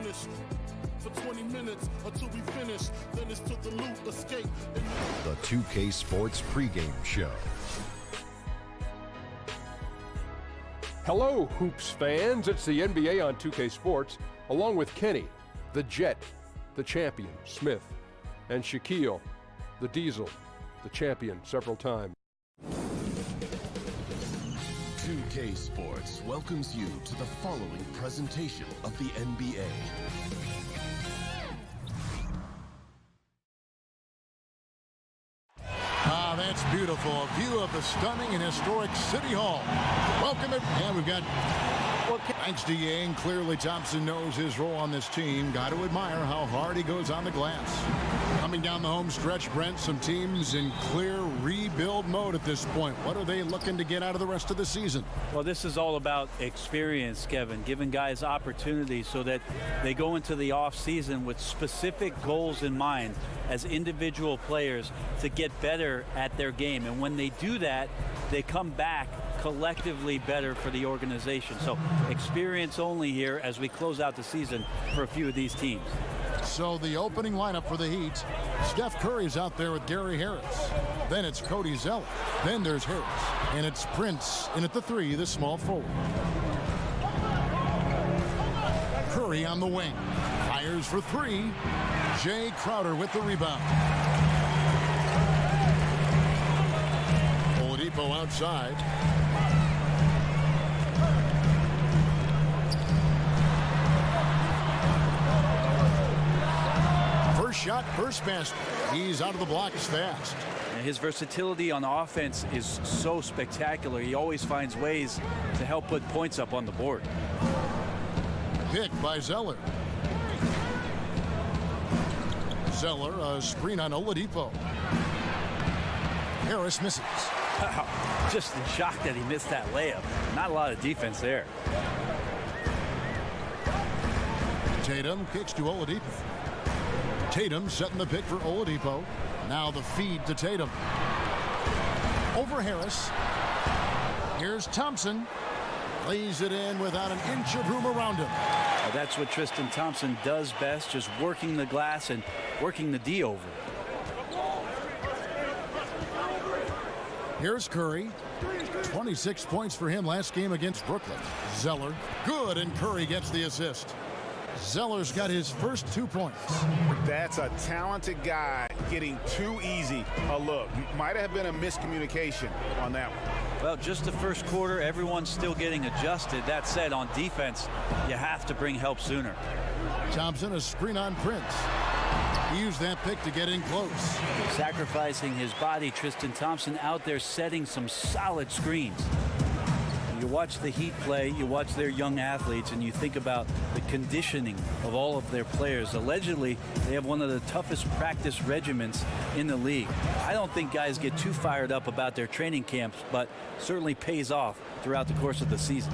finished. For 20 minutes until we finish, then it's to the loot, escape. The 2K Sports pregame show. Hello, Hoops fans. It's the NBA on 2K Sports, along with Kenny, the Jet, the champion, Smith, and Shaquille, the Diesel, the champion several times. 2K Sports welcomes you to the following presentation of the NBA. Ah, that's beautiful. A view of the stunning and historic City Hall. Welcome it. Yeah, we've got... Thanks to Yang. Clearly Thompson knows his role on this team. Got to admire how hard he goes on the glass. Coming down the home stretch, Brent, some teams in clear rebuild mode at this point. What are they looking to get out of the rest of the season? Well, this is all about experience, Kevin, giving guys opportunities so that they go into the offseason with specific goals in mind as individual players to get better at their game. And when they do that, they come back collectively better for the organization. So experience only here as we close out the season for a few of these teams. So the opening lineup for the Heat, Steph Curry's out there with Gary Harris. Then it's Cody Zeller. Then there's Harris. And it's Prince in at the 3, the small forward. Curry on the wing. Fires for 3. Jay Crowder with the rebound. Oladipo outside. First shot, first basket. He's out of the blocks fast. And his versatility on offense is so spectacular. He always finds ways to help put points up on the board. Pick by Zeller. Zeller, a screen on Oladipo. Harris misses. Wow, just in shock that he missed that layup. Not a lot of defense there. Tatum kicks to Oladipo. Tatum setting the pick for Oladipo. Now the feed to Tatum. Over Harris. Here's Thompson. Lays it in without an inch of room around him. Well, that's what Tristan Thompson does best, just working the glass and working the D over. Here's Curry. 26 points for him last game against Brooklyn. Zeller. Good, and Curry gets the assist. Zeller's got his first 2 points. That's a talented guy getting too easy a look. Might have been a miscommunication on that one. Well, just the first quarter, everyone's still getting adjusted. That said, on defense, you have to bring help sooner. Thompson, a screen on Prince. He used that pick to get in close. Sacrificing his body, Tristan Thompson out there setting some solid screens. You watch the Heat play, you watch their young athletes, and you think about the conditioning of all of their players. Allegedly, they have one of the toughest practice regimens in the league. I don't think guys get too fired up about their training camps, but certainly pays off throughout the course of the season.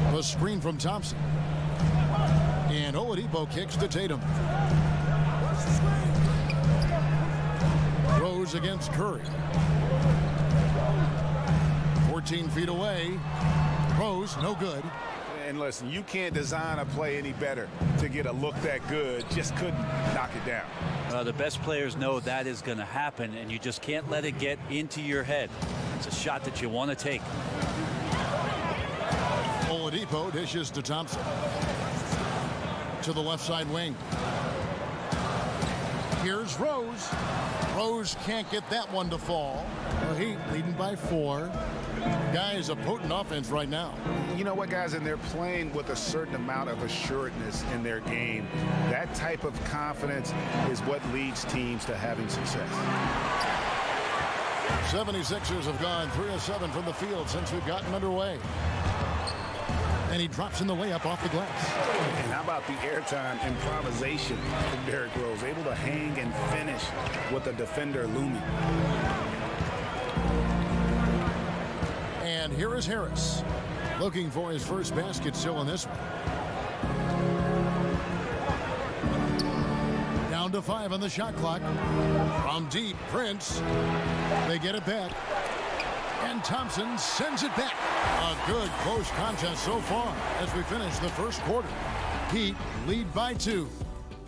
A screen from Thompson. And Oladipo kicks to Tatum. Rose against Curry. 14 feet away. Rose, no good. And listen, you can't design a play any better to get a look that good. Just couldn't knock it down. The best players know that is going to happen, and you just can't let it get into your head. It's a shot that you want to take. Oladipo dishes to Thompson. To the left side wing. Here's Rose. Rose can't get that one to fall. The Heat leading by 4. Guys, a potent offense right now. You know what, guys, and they're playing with a certain amount of assuredness in their game. That type of confidence is what leads teams to having success. 76ers have gone 3 of 7 from the field since we've gotten underway. And he drops in the layup off the glass. And how about the airtime improvisation from Derrick Rose, able to hang and finish with the defender looming. And here is Harris, looking for his first basket still in this one. Down to 5 on the shot clock. From deep, Prince. They get it back. And Thompson sends it back. A good close contest so far as we finish the first quarter. Heat lead by 2.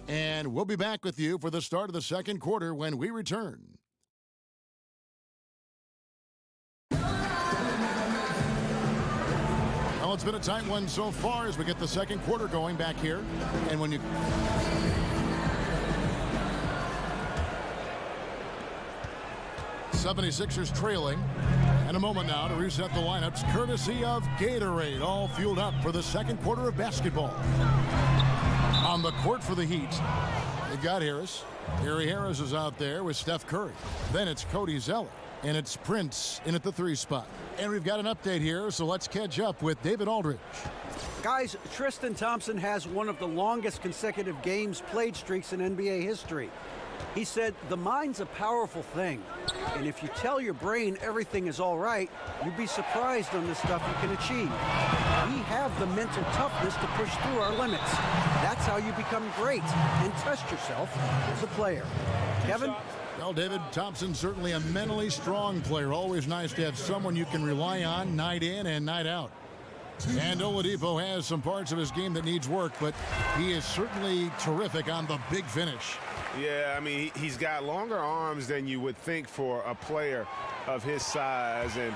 And we'll be back with you for the start of the second quarter when we return. Well, it's been a tight one so far as we get the second quarter going back here. And when you... '76ers trailing. And a moment now to reset the lineups courtesy of Gatorade, all fueled up for the second quarter of basketball. On the court for the Heat, they've got Harris. Gary Harris is out there with Steph Curry. Then it's Cody Zeller. And it's Prince in at the 3 spot. And we've got an update here, so let's catch up with David Aldridge. Guys, Tristan Thompson has one of the longest consecutive games played streaks in NBA history. He said, the mind's a powerful thing. And if you tell your brain everything is all right, you'd be surprised on the stuff you can achieve. We have the mental toughness to push through our limits. That's how you become great and test yourself as a player. Kevin? Well, David, Thompson's certainly a mentally strong player. Always nice to have someone you can rely on night in and night out. And Oladipo has some parts of his game that needs work, but he is certainly terrific on the big finish. Yeah, I mean, he's got longer arms than you would think for a player of his size, and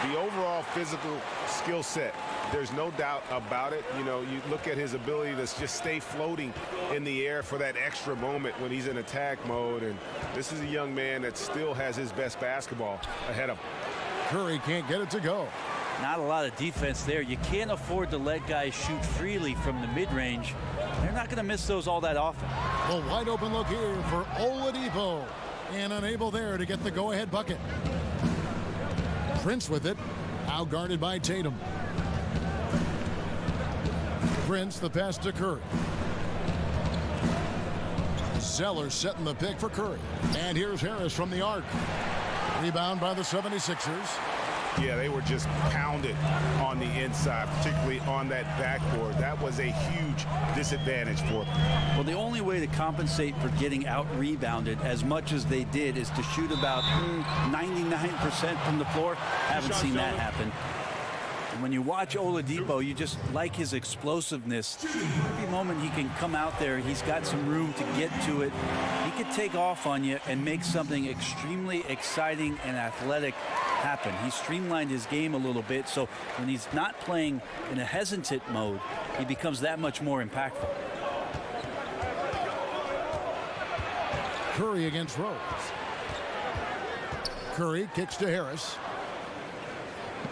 the overall physical skill set, there's no doubt about it. You know, you look at his ability to just stay floating in the air for that extra moment when he's in attack mode, and this is a young man that still has his best basketball ahead of him. Curry can't get it to go. Not a lot of defense there. You can't afford to let guys shoot freely from the mid-range. They're not going to miss those all that often. The wide open look here for Oladipo, and unable there to get the go-ahead bucket. Prince with it, out guarded by Tatum. Prince, the pass to Curry. Zeller setting the pick for Curry. And here's Harris from the arc. Rebound by the 76ers. Yeah, they were just pounded on the inside, particularly on that backboard. That was a huge disadvantage for them. Well, the only way to compensate for getting out-rebounded as much as they did is to shoot about 99% from the floor. Haven't seen that happen. And when you watch Oladipo, you just like his explosiveness. Every moment he can come out there, he's got some room to get to it. He could take off on you and make something extremely exciting and athletic happen. He streamlined his game a little bit, so when he's not playing in a hesitant mode, he becomes that much more impactful. Curry against Rose. Curry kicks to Harris.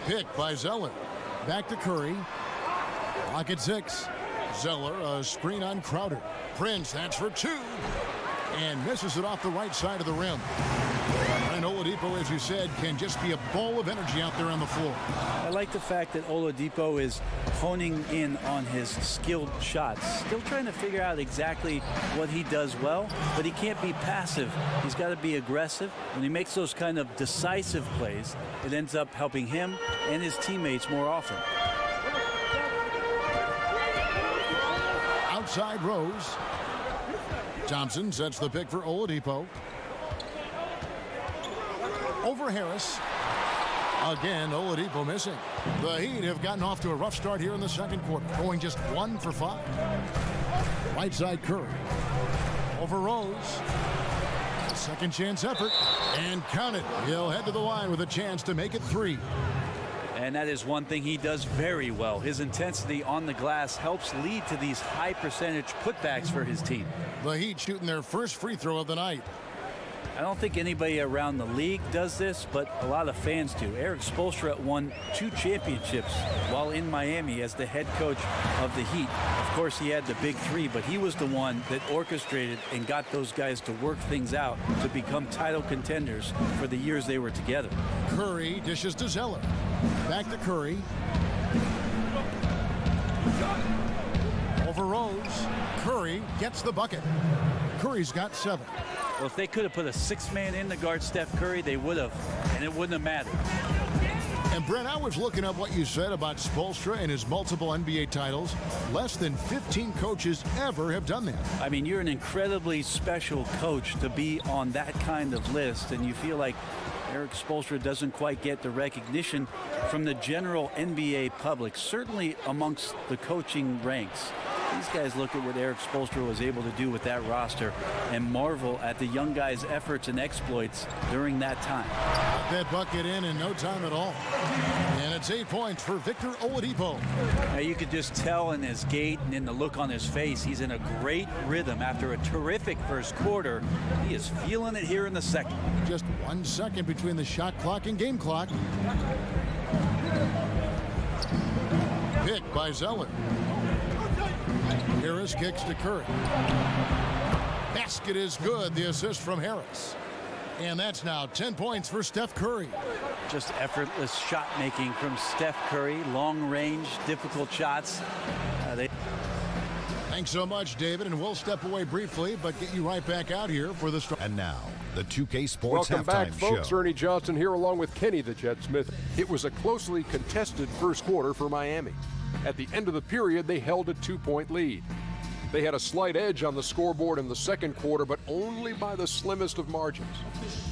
Pick by Zeller. Back to Curry. Lock at 6. Zeller, a screen on Crowder. Prince, that's for 2. And misses it off the right side of the rim. And Oladipo, as you said, can just be a ball of energy out there on the floor. I like the fact that Oladipo is honing in on his skilled shots. Still trying to figure out exactly what he does well, but he can't be passive. He's got to be aggressive. When he makes those kind of decisive plays, it ends up helping him and his teammates more often. Outside Rose. Thompson sets the pick for Oladipo. Over Harris. Again, Oladipo missing. The Heat have gotten off to a rough start here in the second quarter, going just 1 for 5. Right side Curry. Over Rose. Second chance effort. And count it. He'll head to the line with a chance to make it 3. And that is one thing he does very well. His intensity on the glass helps lead to these high percentage putbacks for his team. The Heat shooting their first free throw of the night. I don't think anybody around the league does this, but a lot of fans do. Eric Spoelstra won 2 championships while in Miami as the head coach of the Heat. Of course, he had the big 3, but he was the one that orchestrated and got those guys to work things out to become title contenders for the years they were together. Curry dishes to Zeller. Back to Curry. Over Rose. Curry gets the bucket. Curry's got 7. Well, if they could have put a 6-man in to guard Steph Curry, they would have, and it wouldn't have mattered. And Brent, I was looking up what you said about Spoelstra and his multiple NBA titles. Less than 15 coaches ever have done that. I mean, you're an incredibly special coach to be on that kind of list, and you feel like Eric Spoelstra doesn't quite get the recognition from the general NBA public, certainly amongst the coaching ranks. These guys look at what Eric Spoelstra was able to do with that roster and marvel at the young guys' efforts and exploits during that time. That bucket in no time at all. And it's 8 points for Victor Oladipo. Now you could just tell in his gait and in the look on his face, he's in a great rhythm after a terrific first quarter. He is feeling it here in the second. Just 1 second between the shot clock and game clock. Pick by Zeller. Harris kicks to Curry. Basket is good. The assist from Harris. And that's now 10 points for Steph Curry. Just effortless shot making from Steph Curry. Long range, difficult shots. Thanks so much, David. And we'll step away briefly, but get you right back out here for the start. And now, the 2K Sports Welcome back, Halftime folks. Show. Ernie Johnson here along with Kenny the Jet Smith. It was a closely contested first quarter for Miami. At the end of the period, they held a 2-point lead. They had a slight edge on the scoreboard in the second quarter, but only by the slimmest of margins.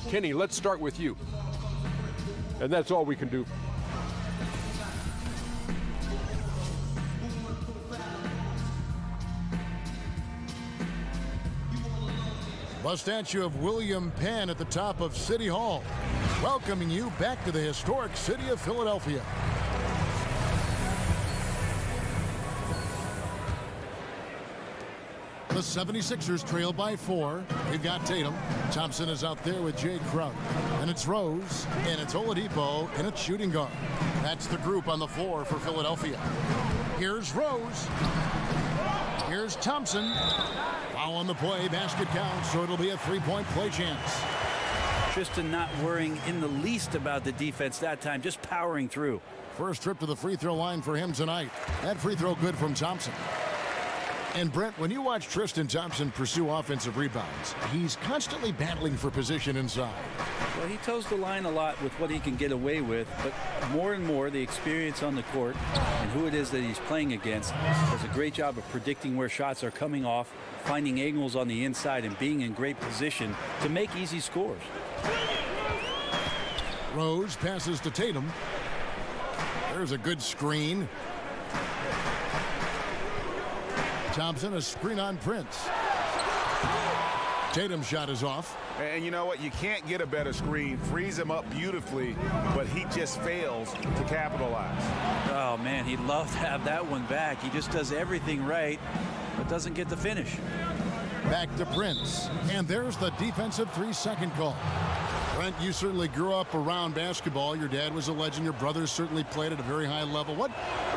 Kenny, let's start with you. And that's all we can do. A statue of William Penn at the top of City Hall, welcoming you back to the historic city of Philadelphia. The 76ers trail by 4. We've got Tatum. Thompson is out there with Jay Crowder. And it's Rose. And it's Oladipo. And it's shooting guard. That's the group on the floor for Philadelphia. Here's Rose. Here's Thompson. Foul on the play. Basket counts. So it'll be a 3-point play chance. Tristan not worrying in the least about the defense that time. Just powering through. First trip to the free throw line for him tonight. That free throw good from Thompson. And Brent, when you watch Tristan Thompson pursue offensive rebounds, he's constantly battling for position inside. Well, he toes the line a lot with what he can get away with, but more and more the experience on the court and who it is that he's playing against does a great job of predicting where shots are coming off, finding angles on the inside, and being in great position to make easy scores. Rose passes to Tatum. There's a good screen. Thompson, a screen on Prince. Tatum's shot is off. And you know what? You can't get a better screen. Frees him up beautifully, but he just fails to capitalize. Oh, man, he'd love to have that one back. He just does everything right, but doesn't get the finish. Back to Prince. And there's the defensive 3-second call. Brent, you certainly grew up around basketball. Your dad was a legend. Your brothers certainly played at a very high level. What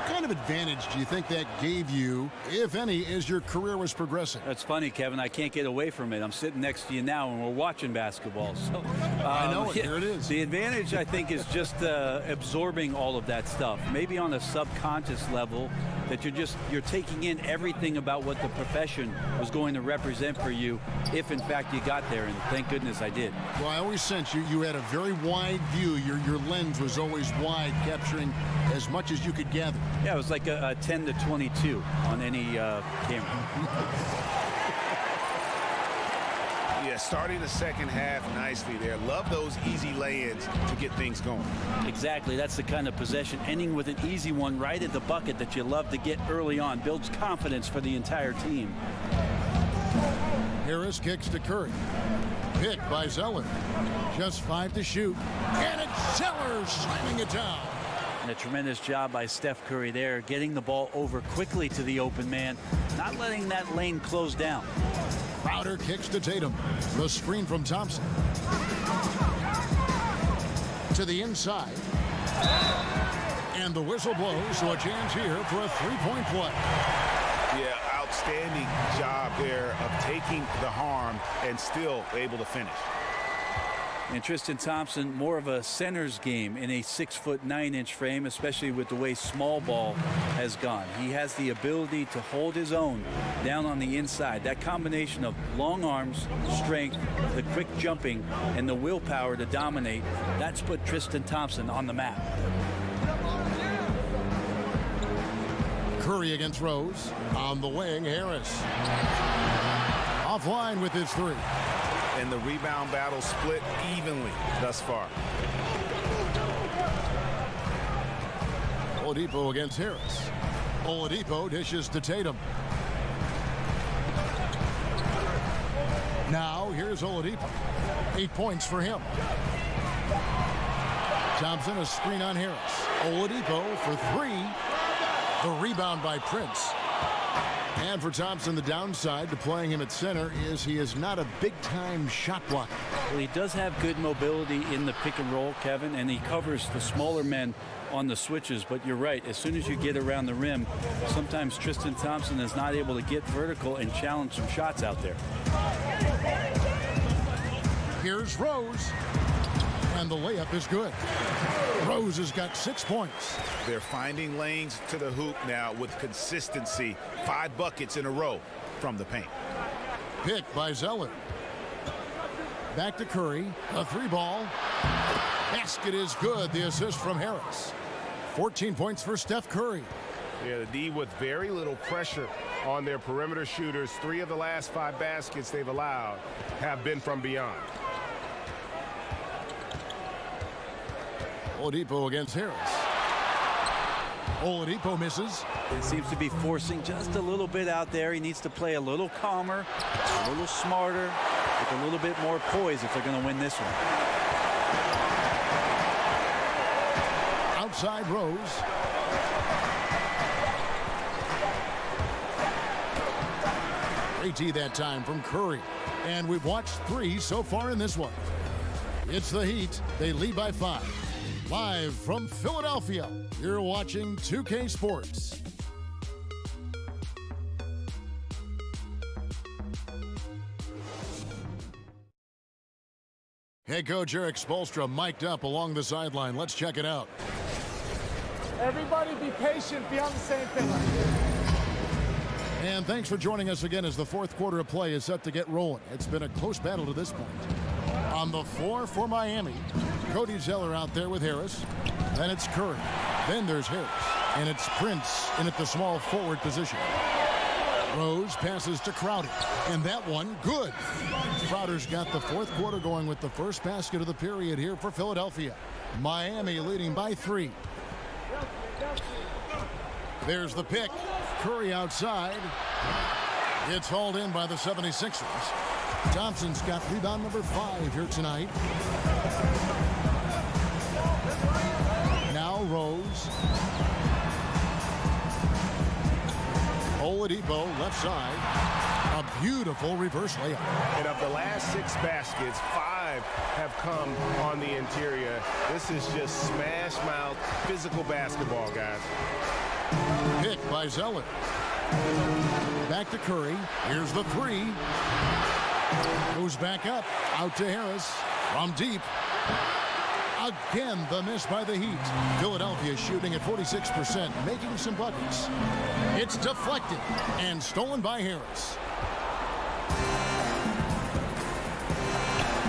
kind of advantage do you think that gave you, if any, as your career was progressing? That's funny, Kevin. I can't get away from it. I'm sitting next to you now, and we're watching basketball. So I know it. Here it is. The advantage, I think, is just absorbing all of that stuff. Maybe on a subconscious level, that you're taking in everything about what the profession was going to represent for you, if in fact you got there, and thank goodness I did. Well, I always sense you had a very wide view. Your lens was always wide, capturing as much as you could gather. Yeah, it was like a 10 to 22 on any camera. Yeah, starting the second half nicely there. Love those easy lay-ins to get things going. Exactly. That's the kind of possession. Ending with an easy one right at the bucket that you love to get early on. Builds confidence for the entire team. Harris kicks to Curry. Pick by Zeller. Just 5 to shoot. And it's Zeller slamming it down. And a tremendous job by Steph Curry there, getting the ball over quickly to the open man, not letting that lane close down. Crowder kicks to Tatum. The screen from Thompson. To the inside. And the whistle blows, so a chance here for a 3-point play. Yeah, outstanding job there of taking the harm and still able to finish. And Tristan Thompson, more of a center's game in a 6'9" frame, especially with the way small ball has gone. He has the ability to hold his own down on the inside. That combination of long arms, strength, the quick jumping, and the willpower to dominate, that's put Tristan Thompson on the map. Curry against Rose. On the wing, Harris. Offline with his 3. And the rebound battle split evenly thus far. Oladipo against Harris. Oladipo dishes to Tatum. Now here's Oladipo. 8 points for him. Thompson, a screen on Harris. Oladipo for 3. The rebound by Prince. And for Thompson, the downside to playing him at center is he is not a big-time shot blocker. Well, he does have good mobility in the pick and roll, Kevin, and he covers the smaller men on the switches. But you're right, as soon as you get around the rim, sometimes Tristan Thompson is not able to get vertical and challenge some shots out there. Here's Rose. And the layup is good. Rose has got 6 points. They're finding lanes to the hoop now with consistency. 5 buckets in a row from the paint. Pick by Zeller. Back to Curry. A 3-ball. Basket is good. The assist from Harris. 14 points for Steph Curry. Yeah, the D with very little pressure on their perimeter shooters. 3 of the last 5 baskets they've allowed have been from beyond. Oladipo against Harris. Oladipo misses. He seems to be forcing just a little bit out there. He needs to play a little calmer, a little smarter, with a little bit more poise if they're going to win this one. Outside Rose. AT that time from Curry. And we've watched 3 so far in this one. It's the Heat. They lead by 5. Live from Philadelphia, you're watching 2K Sports. Head coach Eric Spoelstra mic'd up along the sideline. Let's check it out. Everybody be patient, be on the same page. And thanks for joining us again as the 4th quarter of play is set to get rolling. It's been a close battle to this point. On the floor for Miami, Cody Zeller out there with Harris. Then it's Curry. Then there's Harris. And it's Prince in at the small forward position. Rose passes to Crowder. And that one, good. Crowder's got the 4th quarter going with the first basket of the period here for Philadelphia. Miami leading by 3. There's the pick. Curry outside. It's hauled in by the 76ers. Thompson's got rebound number 5 here tonight. Now Rose. Oladipo left side. A beautiful reverse layup. And of the last 6 baskets, 5 have come on the interior. This is just smash mouth physical basketball, guys. Pick by Zeller. Back to Curry. Here's the 3. Goes back up. Out to Harris. From deep. Again, the miss by the Heat. Philadelphia shooting at 46%, making some buckets. It's deflected and stolen by Harris.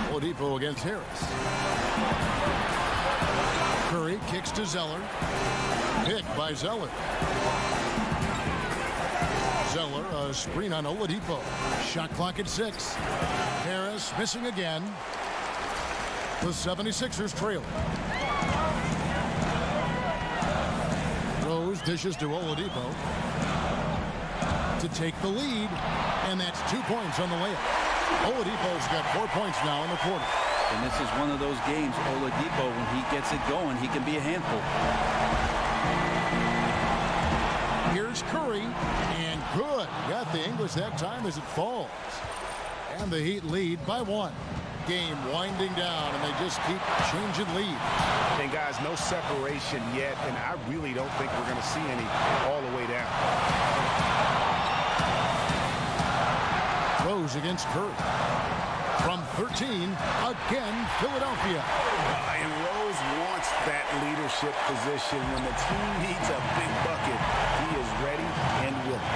Oladipo against Harris. Curry kicks to Zeller. Pick by Zeller. Zeller, a screen on Oladipo. Shot clock at 6. Harris missing again. The 76ers trail. Rose dishes to Oladipo to take the lead, and that's 2 points on the layup. Oladipo's got 4 points now in the quarter. And this is one of those games, Oladipo, when he gets it going, he can be a handful. Here's Curry, and good. Got the English that time as it falls. And the Heat lead by 1. Game winding down, and they just keep changing lead. And guys, no separation yet, and I really don't think we're going to see any all the way down. Rose against Curry. From 13, again, Philadelphia. And Rose wants that leadership position. When the team needs a big bucket, he is ready and willing.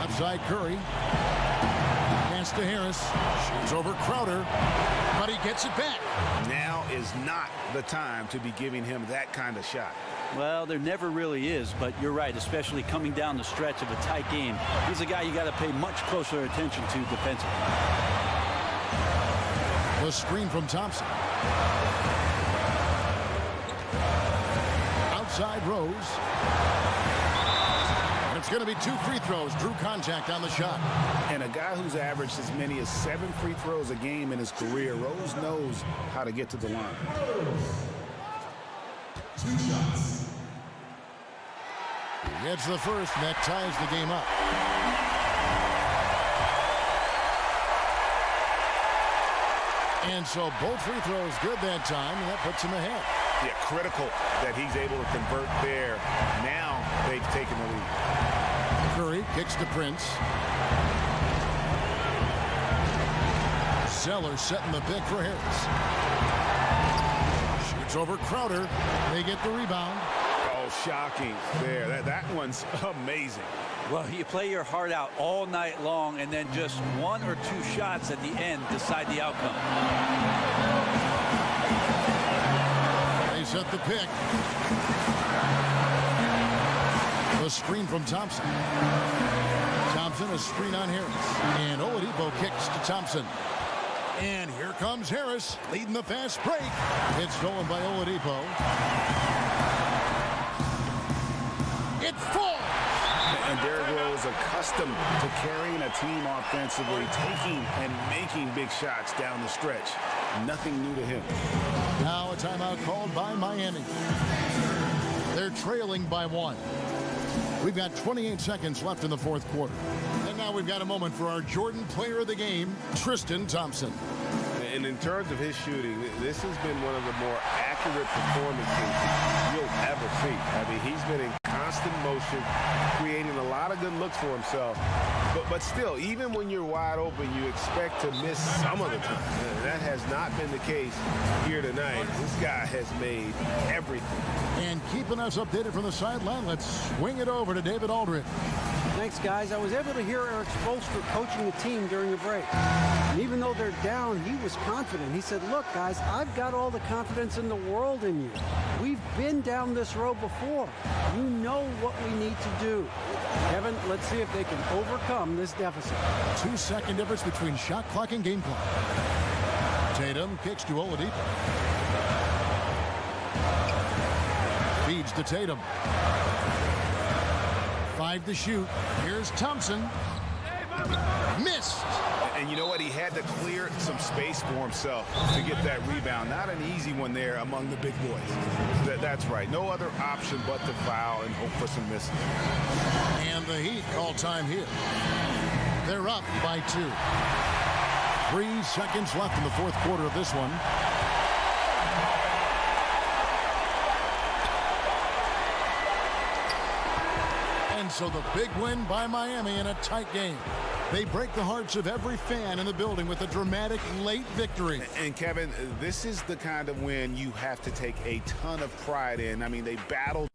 Outside Curry. Pass to Harris. Shoots over Crowder, but he gets it back. Now is not the time to be giving him that kind of shot. Well, there never really is, but you're right, especially coming down the stretch of a tight game. He's a guy you got to pay much closer attention to defensively. The screen from Thompson. side Rose. And it's going to be 2 free throws. Drew contact on the shot. And a guy who's averaged as many as 7 free throws a game in his career, Rose knows how to get to the line. 2 shots. He gets the first, and that ties the game up. And so both free throws good that time, and that puts him ahead. Yeah, critical that he's able to convert there. Now they've taken the lead. Curry kicks to Prince. Zeller setting the pick for Harris. Shoots over Crowder. They get the rebound. Oh, shocking there. That one's amazing. Well, you play your heart out all night long, and then just 1 or 2 shots at the end decide the outcome. They set the pick. The screen from Thompson. Thompson, a screen on Harris. And Oladipo kicks to Thompson. And here comes Harris, leading the fast break. It's stolen by Oladipo. It falls. And Derrick Rose accustomed to carrying a team offensively, taking and making big shots down the stretch. Nothing new to him. Now a timeout called by Miami. They're trailing by 1. We've got 28 seconds left in the fourth quarter. And now we've got a moment for our Jordan player of the game, Tristan Thompson. And in terms of his shooting, this has been one of the more accurate performances you'll ever see. I mean, he's been in constant motion, creating a lot of good looks for himself. But still, even when you're wide open, you expect to miss some of the time. And that has not been the case here tonight. This guy has made everything. And keeping us updated from the sideline, let's swing it over to David Aldridge. Thanks, guys. I was able to hear Eric Spoelstra coaching the team during the break. And even though they're down, he was confident. He said, look, guys, I've got all the confidence in the world in you. We've been down this road before. You know what we need to do. Kevin, let's see if they can overcome this deficit. 2-second difference between shot clock and game clock. Tatum kicks to Oladipo. Feeds to Tatum. 5 to shoot. Here's Thompson. Missed. And you know what? He had to clear some space for himself to get that rebound. Not an easy one there among the big boys. That's right. No other option but to foul and hope for some misses. And the Heat call time here. They're up by 2. 3 seconds left in the fourth quarter of this one. And so the big win by Miami in a tight game. They break the hearts of every fan in the building with a dramatic late victory. And Kevin, this is the kind of win you have to take a ton of pride in. I mean, they battled